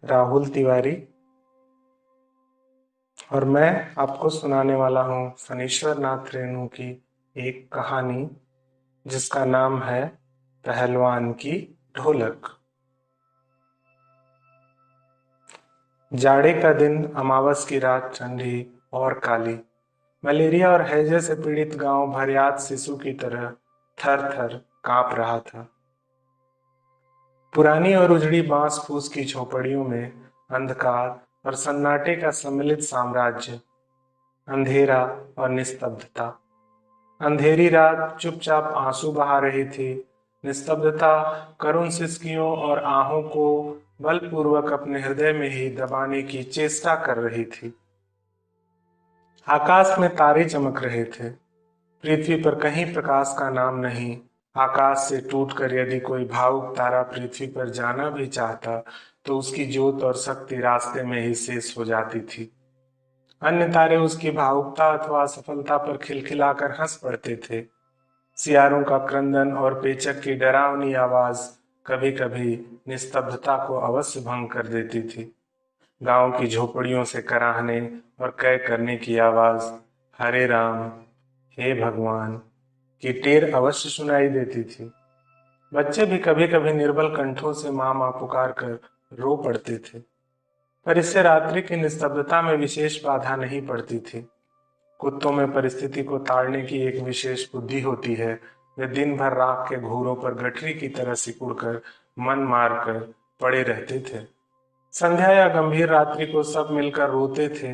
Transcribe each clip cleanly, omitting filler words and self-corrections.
राहुल तिवारी और मैं आपको सुनाने वाला हूँ फणीश्वर नाथ रेणु की एक कहानी जिसका नाम है पहलवान की ढोलक। जाड़े का दिन, अमावस की रात, ठंडी और काली। मलेरिया और हैजे से पीड़ित गांव भरयात शिशु की तरह थर थर कांप रहा था। पुरानी और उजड़ी बांस फूस की झोपड़ियों में अंधकार और सन्नाटे का सम्मिलित साम्राज्य। अंधेरा और निस्तब्धता। अंधेरी रात चुपचाप आंसू बहा रही थी। निस्तब्धता करुण सिसकियों और आहों को बलपूर्वक अपने हृदय में ही दबाने की चेष्टा कर रही थी। आकाश में तारे चमक रहे थे। पृथ्वी पर कहीं प्रकाश का नाम नहीं। आकाश से टूटकर यदि कोई भावुक तारा पृथ्वी पर जाना भी चाहता तो उसकी ज्योत और शक्ति रास्ते में ही शेष हो जाती थी। अन्य तारे उसकी भावुकता अथवा असफलता पर खिलखिलाकर हंस पड़ते थे। सियारों का क्रंदन और पेचक की डरावनी आवाज कभी कभी निस्तब्धता को अवश्य भंग कर देती थी। गांव की झोपड़ियों से कराहने और कै करने की आवाज हरे राम, हे भगवान की टेर अवश्य सुनाई देती थी। बच्चे भी कभी कभी निर्बल कंठों से माँ माँ पुकार कर रो पड़ते थे, पर इससे रात्रि की निस्तब्धता में विशेष बाधा नहीं पड़ती थी। कुत्तों में परिस्थिति को ताड़ने की एक विशेष बुद्धि होती है। वे दिन भर राख के घूरों पर गठरी की तरह सिकुड़कर मन मारकर पड़े रहते थे। संध्या या गंभीर रात्रि को सब मिलकर रोते थे।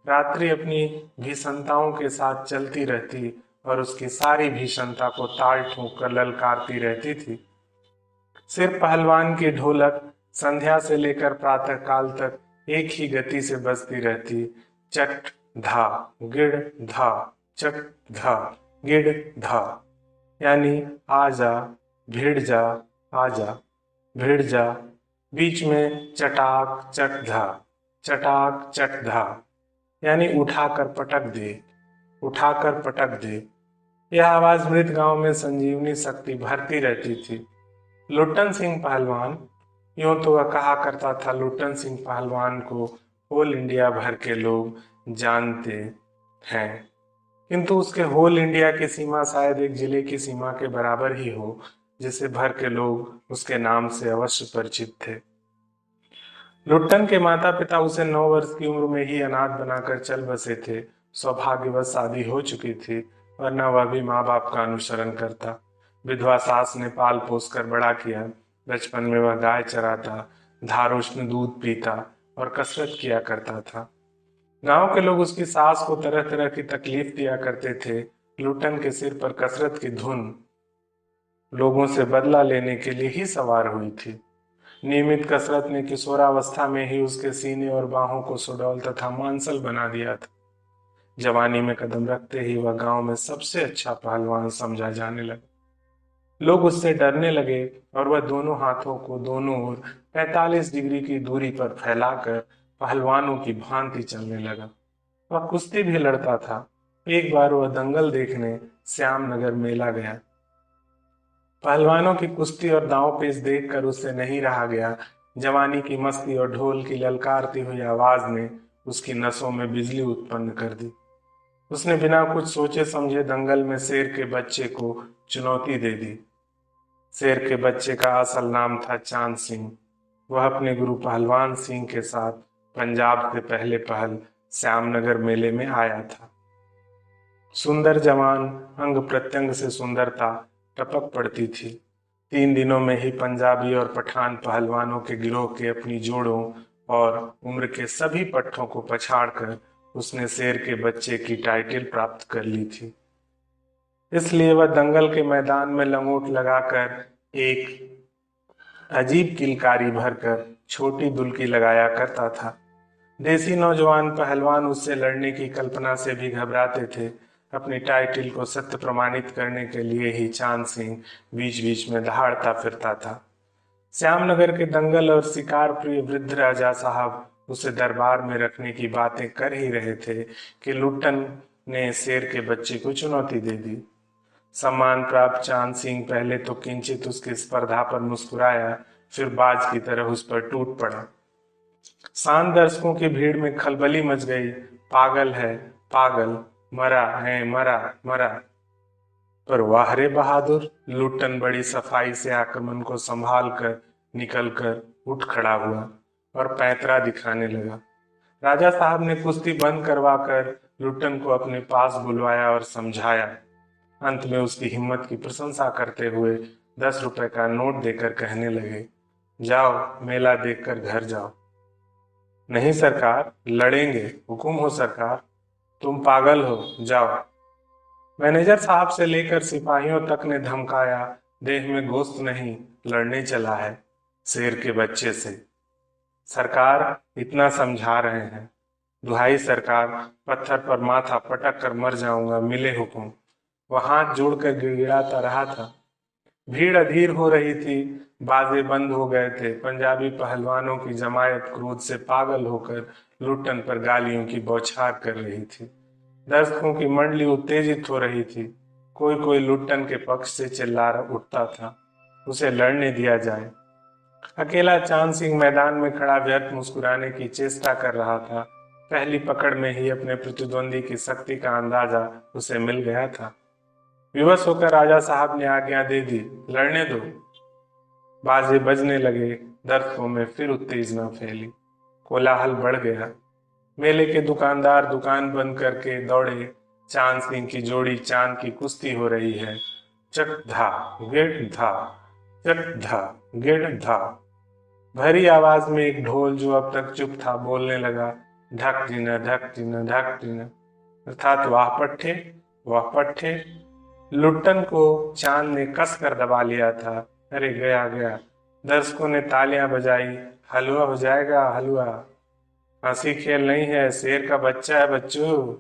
रात्रि अपनी भीषणताओं के साथ चलती रहती और उसकी सारी भीषणता को ताल ठोक कर ललकारती रहती थी। सिर्फ पहलवान की ढोलक संध्या से लेकर प्रातः काल तक एक ही गति से बजती रहती। चट धा गिड़ धा, चट धा गिड़ धा, यानी आजा भिड़ जा, आजा भिड़ जा। बीच में चटाक चट धा, चटाक चट धा, यानी उठाकर पटक दे, उठाकर पटक दे। यह आवाज मृत गांव में संजीवनी शक्ति भरती रहती थी। लुट्टन सिंह पहलवान, यूं तो वह कहा करता था, लुट्टन सिंह पहलवान को होल इंडिया भर के लोग जानते हैं, किंतु उसके होल इंडिया की सीमा शायद एक जिले की सीमा के बराबर ही हो, जिसे भर के लोग उसके नाम से अवश्य परिचित थे। लुट्टन के माता पिता उसे 9 वर्ष की उम्र में ही अनाथ बनाकर चल बसे थे। सौभाग्यवश शादी हो चुकी थी, वरना वह भी माँ बाप का अनुसरण करता। विधवा सास ने पाल पोस कर बड़ा किया। बचपन में वह गाय चराता, धारोष्ण दूध पीता और कसरत किया करता था। गांव के लोग उसकी सास को तरह तरह की तकलीफ दिया करते थे। लुट्टन के सिर पर कसरत की धुन लोगों से बदला लेने के लिए ही सवार हुई थी। नियमित कसरत ने किशोरावस्था में ही उसके सीने और बाहों को सुडौल तथा मांसल बना दिया था। जवानी में कदम रखते ही वह गांव में सबसे अच्छा पहलवान समझा जाने लगा। लोग उससे डरने लगे और वह दोनों हाथों को दोनों ओर 45 डिग्री की दूरी पर फैलाकर पहलवानों की भांति चलने लगा। वह कुश्ती भी लड़ता था। एक बार वह दंगल देखने श्यामनगर मेला गया। पहलवानों की कुश्ती और दांव पेच देखकर उससे नहीं रहा गया। जवानी की मस्ती और ढोल की ललकारती हुई आवाज ने उसकी नसों में बिजली उत्पन्न कर दी। उसने बिना कुछ सोचे समझे दंगल में शेर के बच्चे को चुनौती दे दी। शेर के बच्चे का असल नाम था चांद सिंह। वह अपने गुरु पहलवान सिंह के साथ पंजाब से पहले पहल श्यामनगर मेले में आया था। सुंदर जवान, अंग प्रत्यंग से सुंदरता टपक पड़ती थी। 3 दिनों में ही पंजाबी और पठान पहलवानों के गिरोह के अपनी जोड़ों और उम्र के सभी पट्टों को पछाड़कर उसने शेर के बच्चे की टाइटल प्राप्त कर ली थी। इसलिए वह दंगल के मैदान में लंगोट लगाकर एक अजीब किलकारी भरकर छोटी दुल्की लगाया करता था। देसी नौजवान पहलवान उससे लड़ने की कल्पना से भी घबराते थे। अपनी टाइटल को सत्य प्रमाणित करने के लिए ही चांद सिंह बीच बीच में दहाड़ता फिरता था। श्यामनगर के दंगल और शिकार प्रिय वृद्ध राजा साहब उसे दरबार में रखने की बातें कर ही रहे थे कि लुट्टन ने शेर के बच्चे को चुनौती दे दी। सम्मान प्राप्त चांद सिंह पहले तो किंचित उसकी स्पर्धा पर मुस्कुराया, फिर बाज की तरह उस पर टूट पड़ा। शांत दर्शकों की भीड़ में खलबली मच गई। पागल है, पागल, मरा है, मरा, मरा। पर वाह रे बहादुर, लुट्टन बड़ी सफाई से आक्रमण को संभाल कर निकल कर उठ खड़ा हुआ और पैंतरा दिखाने लगा। राजा साहब ने कुश्ती बंद करवा कर लुट्टन को अपने पास बुलवाया और समझाया। अंत में उसकी हिम्मत की प्रशंसा करते हुए 10 रुपए का नोट देकर कहने लगे, जाओ मेला देखकर घर जाओ। नहीं सरकार, लड़ेंगे, हुकुम हो सरकार। तुम पागल हो, जाओ। मैनेजर साहब से लेकर सिपाहियों तक ने धमकाया, देह में गोश्त नहीं, लड़ने चला है शेर के बच्चे से। सरकार, इतना समझा रहे हैं, दुहाई सरकार, पत्थर पर माथा पटक कर मर जाऊंगा, मिले हुकुम। वह हाथ जोड़कर गिड़गिड़ाता रहा था। भीड़ अधीर हो रही थी, बाजे बंद हो गए थे। पंजाबी पहलवानों की जमायत क्रोध से पागल होकर लुट्टन पर गालियों की बौछार कर रही थी। दर्शकों की मंडली उत्तेजित हो रही थी। कोई कोई लुट्टन के पक्ष से चिल्ला उठता था, उसे लड़ने दिया जाए। अकेला चांद सिंह मैदान में खड़ा व्यर्थ मुस्कुराने की चेष्टा कर रहा था। पहली पकड़ में ही अपने प्रतिद्वंदी की शक्ति का अंदाजा उसे मिल गया था। विवश होकर राजा साहब ने आज्ञा दे दी, लड़ने दो। बाजे बजने लगे, दर्शकों में फिर उत्तेजना फैली। कोलाहल बढ़ गया। मेले के दुकानदार दुकान बंद करके दौड़े। चांद सिंह की जोड़ी चांद की कुश्ती हो रही है। चक धा गिड़ धा, चक धा गिड़ धा। भरी आवाज में एक ढोल जो अब तक चुप था बोलने लगा, ढक टीना ढक टीना ढक टीना, अर्थात वाह पट्टे, वाह पट्टे। लुट्टन को चांद ने कस कर दबा लिया था। अरे गया गया। दर्शकों ने तालियां बजाई, हलवा हो जाएगा हलवा। हंसी खेल नहीं है, शेर का बच्चा है बच्चों।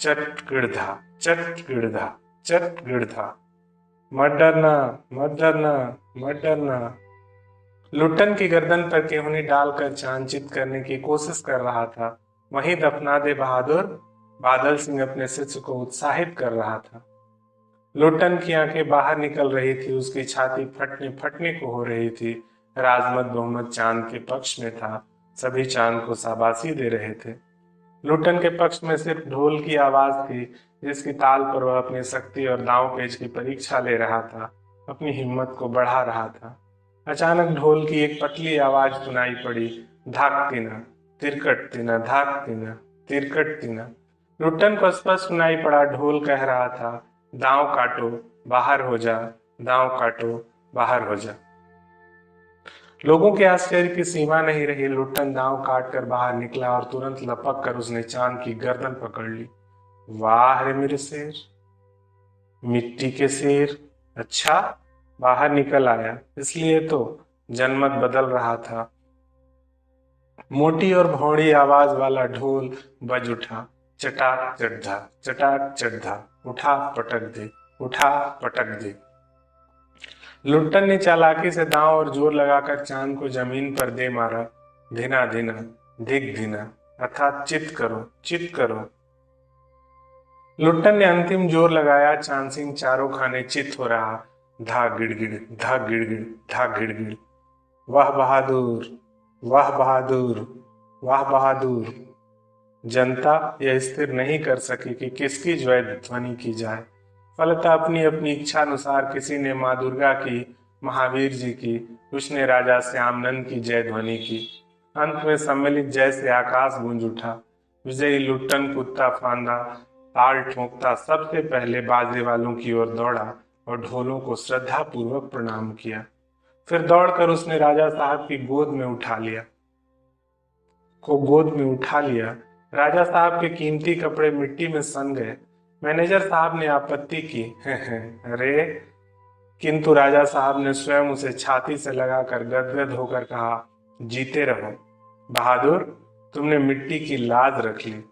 चट गिड़धा, चट गिड़धा, चट गिड़धा। मत डरना, मत डरना, मत डरना। लुट्टन की गर्दन पर केहूनी डालकर चांचित करने की कोशिश कर रहा था। वहीं दफना दे बहादुर, बादल सिंह अपने शिष्य को उत्साहित कर रहा था। लुट्टन की आंखें बाहर निकल रही थी, उसकी छाती फटने फटने को हो रही थी। राजमत बहुमत चांद के पक्ष में था। सभी चांद को शाबाशी दे रहे थे। लुट्टन के पक्ष में सिर्फ ढोल की आवाज थी, जिसकी ताल पर वह अपनी शक्ति और दांव पेच की परीक्षा ले रहा था, अपनी हिम्मत को बढ़ा रहा था। अचानक ढोल की एक पतली आवाज सुनाई पड़ी, धाक तीना, तिरकट तीना, धाक तीना, तिरकट तीना। लुट्टन को स्पष्ट सुनाई पड़ा, ढोल कह रहा था, दांव काटो, बाहर हो जा, दांव काटो, बाहर हो जा। लोगों के आश्चर्य की सीमा नहीं रही। लुट्टन दांव काट कर बाहर निकला और तुरंत लपक कर उसने चांद की गर्दन पकड़ ली। वाह रे मेरे शेर, मिट्टी के शेर, अच्छा बाहर निकल आया, इसलिए तो जनमत बदल रहा था। मोटी और भौड़ी आवाज वाला ढोल बज उठा, चटाक चढ़ा, चटाक चढ़ा, उठा पटक दे, उठा पटक दे। लुट्टन ने चालाकी से दांव और जोर लगाकर चांद को जमीन पर दे मारा। धीना धीना, धिक धीना, अर्थात चित करो, चित करो। लुट्टन ने अंतिम जोर लगाया। चांद सिंह चारों खाने चित हो रहा। धा गिड़गिड़, धा गिड़गिड़, धा गिड़गिड़। वाह बहादुर, वाह बहादुर, वाह बहादुर। जनता यह स्थिर नहीं कर सकी कि किसकी जय ध्वनि की जाए। फलतः अपनी अपनी इच्छा अनुसार किसी ने माँ दुर्गा की, महावीर जी की, उसने राजा श्यामनंद की जय ध्वनि की। अंत में सम्मिलित जय से आकाश गूंज उठा। विजयी लुट्टन कुत्ता फांदा ताल ठोंकता सबसे पहले बाजे वालों की ओर दौड़ा और ढोलों को श्रद्धा पूर्वक प्रणाम किया। फिर दौड़कर उसने राजा साहब की गोद में उठा लिया राजा साहब के कीमती कपड़े मिट्टी में सन गए। मैनेजर साहब ने आपत्ति की, अरे, किंतु राजा साहब ने स्वयं उसे छाती से लगाकर गदगद होकर कहा, जीते रहो बहादुर, तुमने मिट्टी की लाज रख ली।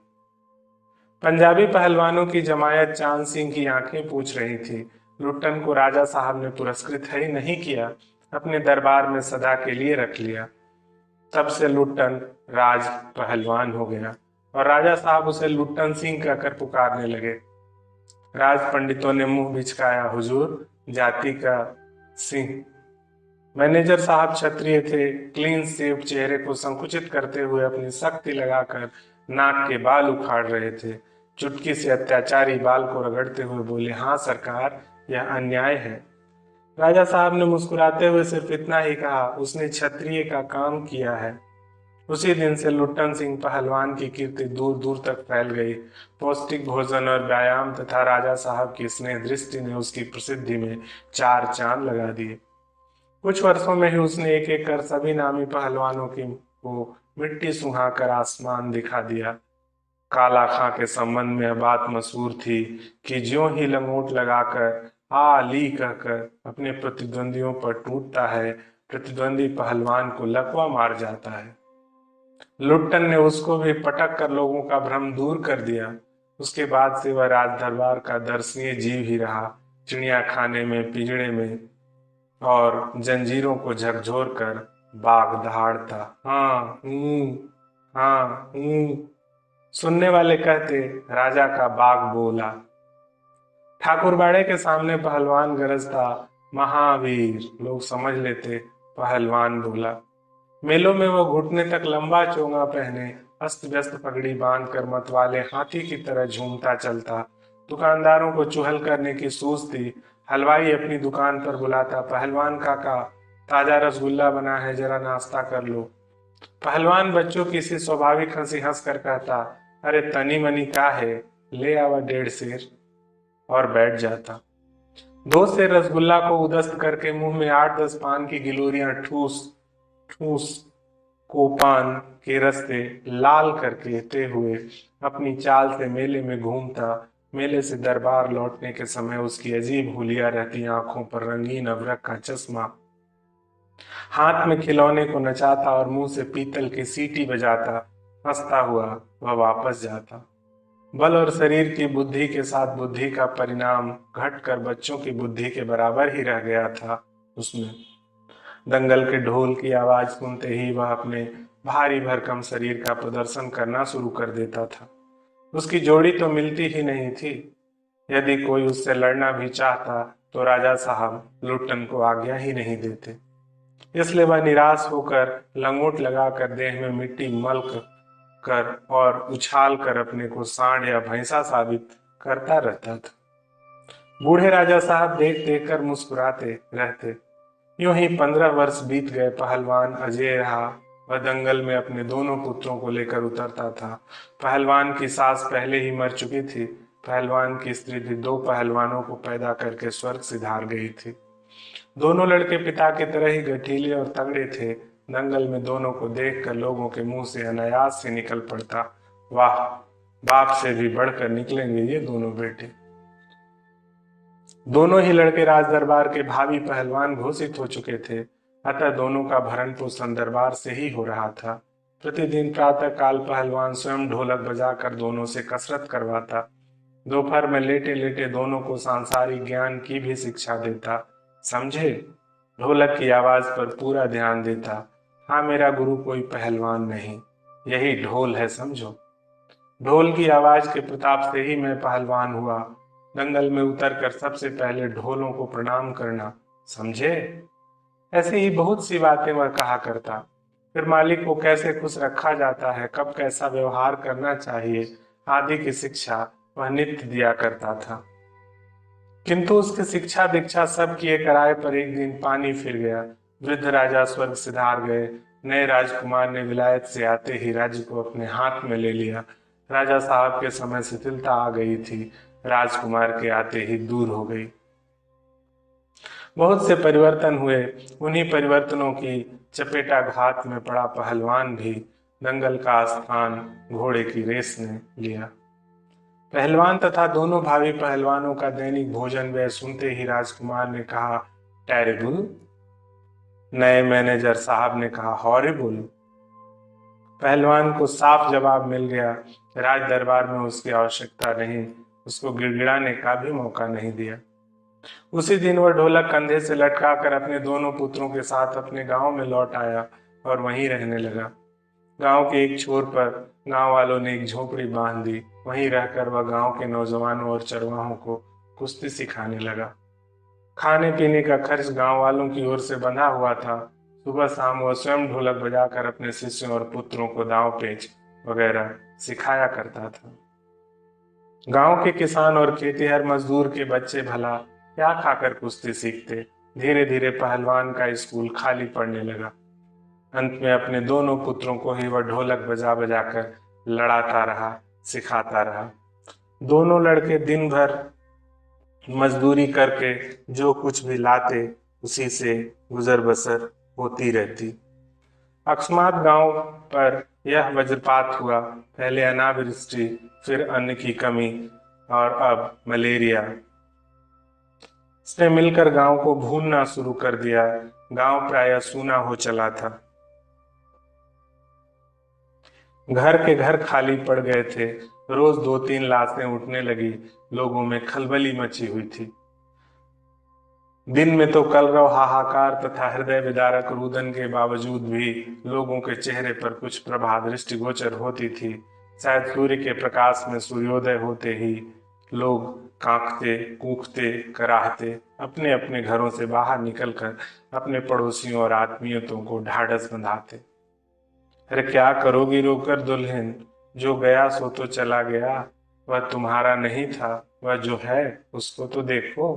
पंजाबी पहलवानों की जमायत चांद सिंह की आंखें पूछ रही थी। लुट्टन को राजा साहब ने पुरस्कृत ही नहीं किया, अपने दरबार में सदा के लिए रख लिया। तब से लुट्टन राज पहलवान हो गया और राजा साहब उसे लुट्टन सिंह कहकर पुकारने लगे। राज पंडितों ने मुंह बिचकाया, हुजूर, जाति का सिंह मैनेजर साहब क्षत्रिय थे। क्लीन शेव चेहरे को संकुचित करते हुए अपनी सख्ती लगाकर नाक के बाल उखाड़ रहे थे। चुटकी से अत्याचारी बाल को रगड़ते हुए बोले, हाँ सरकार, यह अन्याय है। राजा साहब ने मुस्कुराते हुए सिर्फ इतना ही कहा, उसने क्षत्रिय का काम किया है। उसी दिन से लुट्टन सिंह पहलवान की कीर्ति दूर दूर तक फैल गई। पौष्टिक भोजन और व्यायाम तथा राजा साहब की स्नेह दृष्टि ने उसकी प्रसिद्धि में चार चांद लगा दिए। कुछ वर्षों में ही उसने एक एक कर सभी नामी पहलवानों की को मिट्टी सुहाकर आसमान दिखा दिया। काला खां के संबंध में यह बात मशहूर थी कि ज्यों ही लंगोट लगाकर आ ली कहकर अपने प्रतिद्वंदियों पर टूटता है, प्रतिद्वंदी पहलवान को लकवा मार जाता है। लुट्टन ने उसको भी पटक कर लोगों का भ्रम दूर कर दिया। उसके बाद से वह राज दरबार का दर्शनीय जीव ही रहा। चिड़िया खाने में, पिंजड़े में और जंजीरों को झकझोर कर बाग दहाड़ता। हाँ हाँ सुनने वाले कहते, राजा का बाग बोला। ठाकुरबाड़े के सामने पहलवान गरजता, महावीर, लोग समझ लेते पहलवान बोला। मेलों में वो घुटने तक लंबा चोंगा पहने, अस्त व्यस्त पगड़ी बांधकर मतवाले हाथी की तरह झूमता चलता। दुकानदारों को चुहल करने की सूझ थी। हलवाई अपनी दुकान पर बुलाता, पहलवान काका, ताजा रसगुल्ला बना है, जरा नाश्ता कर लो। पहलवान बच्चों की सी स्वाभाविक हंसी हंस कर कहता, अरे तनी मनी का है, ले आवा 1.5 सेर, और बैठ जाता। 2 सेर रसगुल्ला को उदस्त करके मुंह में 8-10 पान की गिलोरियां ठूस ठूस को पान के रस्ते लाल करके हुए अपनी चाल से मेले में घूमता। मेले से दरबार लौटने के समय उसकी अजीब हुलिया रहती आंखों पर रंगीन अभ्रक का चश्मा, हाथ में खिलौने को नचाता और मुंह से पीतल की सीटी बजाता हंसता हुआ वह वापस जाता। बल और शरीर की बुद्धि के साथ बुद्धि का परिणाम घटकर बच्चों की बुद्धि के बराबर ही रह गया था उसमें। दंगल के ढोल की आवाज सुनते ही वह अपने भारी भरकम शरीर का प्रदर्शन करना शुरू कर देता था। उसकी जोड़ी तो मिलती ही नहीं थी। यदि कोई उससे लड़ना भी चाहता तो राजा साहब लुट्टन को आज्ञा ही नहीं देते। इसलिए वह निराश होकर लंगोट लगाकर देह में मिट्टी मल कर और उछाल कर अपने को सांड या भैंसा साबित करता रहता था। बूढ़े राजा साहब देख देख कर मुस्कुराते रहते। यूं ही 15 वर्ष बीत गए। पहलवान अजय रहा। वह दंगल में अपने दोनों पुत्रों को लेकर उतरता था। पहलवान की सास पहले ही मर चुकी थी। पहलवान की स्त्री भी 2 पहलवानों को पैदा करके स्वर्ग सिधार गई थी। दोनों लड़के पिता की तरह ही गठीले और तगड़े थे। दंगल में दोनों को देखकर लोगों के मुंह से अनायास से निकल पड़ता, वाह, बाप से भी बढ़कर निकलेंगे ये दोनों बेटे। दोनों ही लड़के राज दरबार के भावी पहलवान घोषित हो चुके थे, अतः दोनों का भरण पोषण दरबार से ही हो रहा था। प्रतिदिन प्रातः काल पहलवान स्वयं ढोलक बजाकर दोनों से कसरत करवाता। दोपहर में लेटे लेटे दोनों को सांसारिक ज्ञान की भी शिक्षा देता। समझे? ढोलक की आवाज पर पूरा ध्यान देता। हाँ, मेरा गुरु कोई पहलवान नहीं, यही ढोल है, समझो। ढोल की आवाज के प्रताप से ही मैं पहलवान हुआ। दंगल में उतरकर सबसे पहले ढोलों को प्रणाम करना, समझे? ऐसे ही बहुत सी बातें वह कहा करता। फिर मालिक को कैसे खुश रखा जाता है, कब कैसा व्यवहार करना चाहिए आदि की शिक्षा वह नित्य दिया करता था। किंतु उसकी शिक्षा दीक्षा सब किए कराए पर एक दिन पानी फिर गया। वृद्ध राजा स्वर्ग सिधार गए। नए राजकुमार ने विलायत से आते ही राज्य को अपने हाथ में ले लिया। राजा साहब के समय शिथिलता आ गई थी, राजकुमार के आते ही दूर हो गई। बहुत से परिवर्तन हुए। उन्हीं परिवर्तनों की चपेटाघात में पड़ा पहलवान भी दंगल का स्थान घोड़े की रेस ने लिया। पहलवान तथा दोनों भावी पहलवानों का दैनिक भोजन व्यय सुनते ही राजकुमार ने कहा, टेरिबल। नए मैनेजर साहब ने कहा, हॉरिबल। पहलवान को साफ जवाब मिल गया। राज दरबार में उसकी आवश्यकता नहीं, उसको गिड़गिड़ाने का भी मौका नहीं दिया। उसी दिन वह ढोलक कंधे से लटकाकर अपने दोनों पुत्रों के साथ अपने गांव में लौट आया और वहीं रहने लगा। गांव के एक छोर पर गांव वालों ने एक झोपड़ी बांध दी। वहीं रहकर वह गांव के नौजवानों और चरवाहों को कुश्ती सिखाने लगा। खाने पीने का खर्च गांव वालों की ओर से बंधा हुआ था। सुबह शाम वह स्वयं ढोलक बजाकर अपने शिष्यों और पुत्रों को दांव पेच वगैरह सिखाया करता था। गांव के किसान और खेतिहर मजदूर के बच्चे भला क्या खाकर कुश्ती सीखते। धीरे धीरे पहलवान का स्कूल खाली पड़ने लगा। अंत में अपने दोनों पुत्रों को ही वह ढोलक बजा बजा कर लड़ाता रहा, सिखाता रहा। दोनों लड़के दिन भर मजदूरी करके जो कुछ भी लाते उसी से गुजर बसर होती रहती। अकस्मात गांव पर यह वज्रपात हुआ। पहले अनावृष्टि, फिर अन्न की कमी और अब मलेरिया। इसने मिलकर गांव को भूनना शुरू कर दिया। गांव प्रायः सूना हो चला था। घर के घर खाली पड़ गए थे। रोज 2-3 लाशें उठने लगी। लोगों में खलबली मची हुई थी। दिन में तो कलरव हाहाकार तथा हृदय विदारक रुदन के बावजूद भी लोगों के चेहरे पर कुछ प्रभा दृष्टिगोचर होती थी। शायद सूर्य के प्रकाश में सूर्योदय होते ही लोग कांपते, कूखते, कराहते अपने अपने घरों से बाहर निकलकर अपने पड़ोसियों और आत्मीयतों को ढाढ़स बंधाते। अरे क्या करोगी रोकर दुल्हन, जो गया सो तो चला गया, वह तुम्हारा नहीं था, वह जो है उसको तो देखो।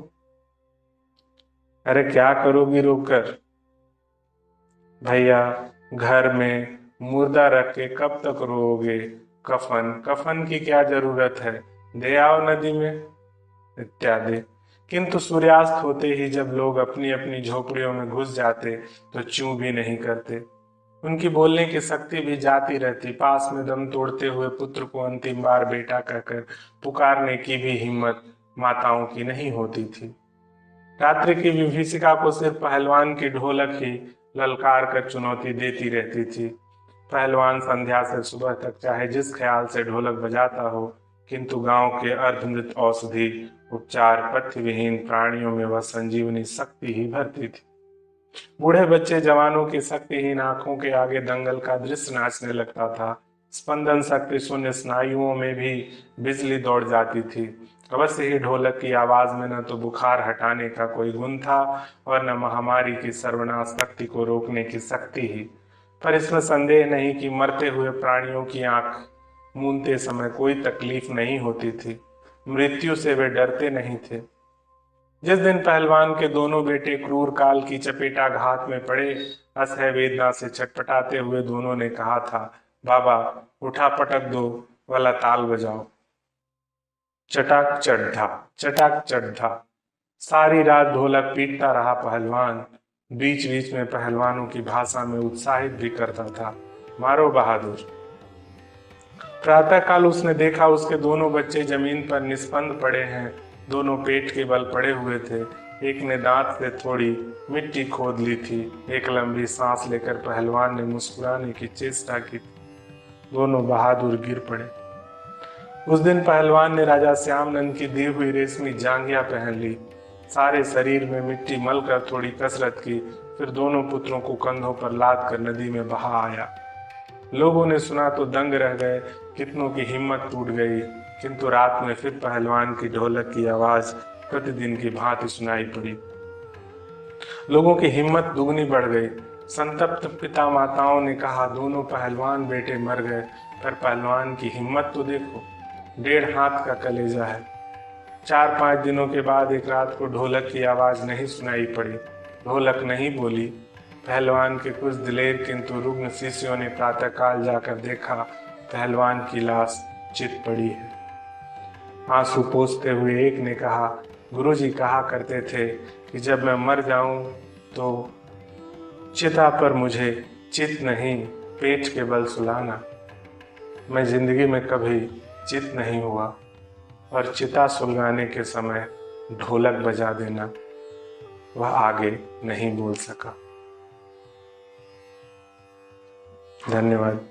अरे क्या करोगी रोकर भैया, घर में मुर्दा रख के कब तक रोओगे। कफन कफन की क्या जरूरत है, दे आओ नदी में, इत्यादि। किंतु सूर्यास्त होते ही जब लोग अपनी अपनी झोपड़ियों में घुस जाते तो चूं भी नहीं करते। उनकी बोलने की शक्ति भी जाती रहती। पास में दम तोड़ते हुए पुत्र को अंतिम बार बेटा कहकर पुकारने की भी हिम्मत माताओं की नहीं होती थी। रात्रि की विभीषिका को सिर्फ पहलवान की ढोलक ही ललकार कर चुनौती देती रहती थी। पहलवान संध्या से सुबह तक चाहे जिस ख्याल से ढोलक बजाता हो, किंतु गांव के अर्धमृत औषधि उपचार पथ्य विहीन प्राणियों में वह संजीवनी शक्ति ही भरती थी। बूढ़े बच्चे जवानों की शक्तिहीन आंखों के आगे दंगल का दृश्य नाचने लगता था। स्पंदन शक्ति शून्य स्नायुओं में भी बिजली दौड़ जाती थी। अवश्य ही ढोलक की आवाज में न तो बुखार हटाने का कोई गुण था और न महामारी की सर्वनाश शक्ति को रोकने की शक्ति ही। पर इसमें संदेह नहीं कि मरते हुए प्राणियों की आंख मूंदते समय कोई तकलीफ नहीं होती थी। मृत्यु से वे डरते नहीं थे। जिस दिन पहलवान के दोनों बेटे क्रूर काल की चपेटाघात में पड़े, असह्य वेदना से छटपटाते हुए दोनों ने कहा था, बाबा उठा पटक दो वाला ताल बजाओ। चटाक चढ़ा, चटाक चढ़ा। सारी रात ढोलक पीटता रहा पहलवान। बीच बीच में पहलवानों की भाषा में उत्साहित भी करता था, मारो बहादुर। प्रातःकाल उसने देखा उसके दोनों बच्चे जमीन पर निस्पंद पड़े हैं। दोनों पेट के बल पड़े हुए थे। एक ने दांत से थोड़ी मिट्टी खोद ली थी। एक लंबी सांस लेकर पहलवान ने मुस्कुराने की चेष्टा की। दोनों बहादुर गिर पड़े। उस दिन पहलवान ने राजा श्यामनंद की दी हुई रेशमी जांघिया पहन ली। सारे शरीर में मिट्टी मल कर थोड़ी कसरत की, फिर दोनों पुत्रों को कंधों पर लाद कर नदी में बहा आया। लोगों ने सुना तो दंग रह गए। कितनों की हिम्मत टूट गई। किंतु रात में फिर पहलवान की ढोलक की आवाज प्रतिदिन की भांति सुनाई पड़ी। लोगों की हिम्मत दुगनी बढ़ गई। संतप्त पिता माताओं ने कहा, दोनों पहलवान बेटे मर गए, पर पहलवान की हिम्मत तो देखो, 1.5 हाथ का कलेजा है। 4-5 दिनों के बाद एक रात को ढोलक की आवाज नहीं सुनाई पड़ी। ढोलक नहीं बोली। पहलवान के कुछ दिलेर किंतु रुग्ण शिष्यों ने प्रातःकाल जाकर देखा, पहलवान की लाश चित पड़ी है। आंसू पोंछते हुए एक ने कहा, गुरुजी कहा करते थे कि जब मैं मर जाऊं तो चिता पर मुझे चित नहीं, पेट के बल सुलाना। मैं जिंदगी में कभी चित नहीं हुआ और चिता सुलगाने के समय ढोलक बजा देना। वह आगे नहीं बोल सका। धन्यवाद।